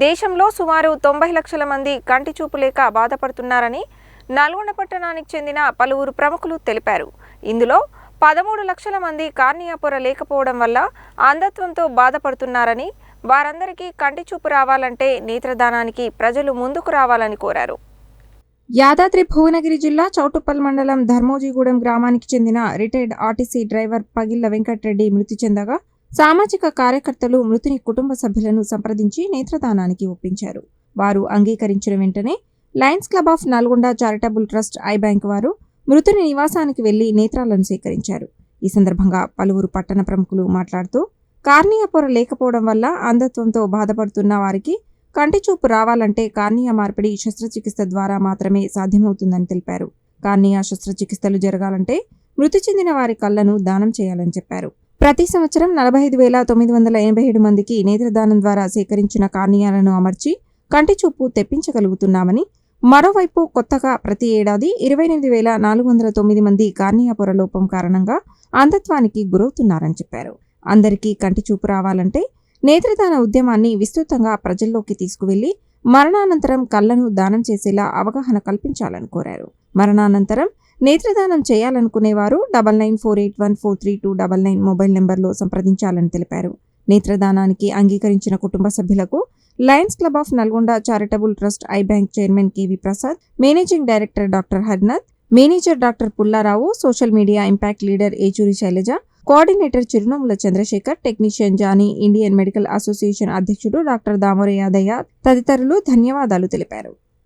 దేశంలో సుమారు 90 లక్షల మంది కంటి చూపు లేక బాధపడుతున్నారని నల్గొండ పట్టణానికి చెందిన పలువురు ప్రముఖులు తెలిపారు. ఇందులో 13 లక్షల మంది కార్నియా పొర లేకపోవడం వల్ల అంధత్వంతో బాధపడుతున్నారని, వారందరికీ కంటి చూపు రావాలంటే నేత్రదానానికి ప్రజలు ముందుకు రావాలని కోరారు. యాదాద్రి భువనగిరి జిల్లా చౌటుప్పల్ మండలం ధర్మోజీగూడెం గ్రామానికి చెందిన retired RTC driver Pagilla Venkatareddy మృతి చెందగా సామాజిక కార్యకర్తలు మృతుని కుటుంబ సభ్యులను సంప్రదించి నేత్రదానానికి ఒప్పించారు. వారు అంగీకరించిన వెంటనే Lions Club of Nalgonda charitable trust eye bank వారు మృతుని నివాసానికి వెళ్లి నేత్రాలను సేకరించారు. ఈ సందర్భంగా పలువురు పట్టణ ప్రముఖులు మాట్లాడుతూ కార్నియా పొర లేకపోవడం వల్ల అంధత్వంతో బాధపడుతున్న వారికి కంటి చూపు రావాలంటే కార్నియా మార్పిడి శస్త్రచికిత్స ద్వారా మాత్రమే సాధ్యమవుతుందని తెలిపారు. కార్నియా శస్త్రచికిత్సలు జరగాలంటే మృతి చెందిన వారి కళ్లను దానం చేయాలని చెప్పారు. ప్రతి సంవత్సరం 45,987 మందికి నేత్రదానం ద్వారా సేకరించిన కార్నియాలను అమర్చి కంటి చూపు తెప్పించగలుగుతున్నామని, మరోవైపు కొత్తగా ప్రతి ఏడాది 28,409 మంది కార్నియా పొర లోపం కారణంగా అంధత్వానికి గురవుతున్నారని చెప్పారు. అందరికీ కంటి చూపు రావాలంటే నేత్రదాన ఉద్యమాన్ని విస్తృతంగా ప్రజల్లోకి తీసుకువెళ్లి మరణానంతరం కళ్లను దానం చేసేలా అవగాహన కల్పించాలని కోరారు. మరణానంతరం నేత్రదానం చేయాలనుకునేవారు 9948143299 మొబైల్ నెంబర్లో సంప్రదించాలని తెలిపారు. నేత్రదానానికి అంగీకరించిన కుటుంబ సభ్యులకు Lions Club of Nalgonda charitable trust eye bank chairman KV Prasad, managing director doctor Harinath, manager doctor Pullarao, social media impact leader Yechuri Sailaja, coordinator Chirunamula Chandrasekhar, technician Jani, Indian Medical Association అధ్యక్షుడు డాక్టర్ దామోరే యాదయ్య తదితరులు ధన్యవాదాలు తెలిపారు.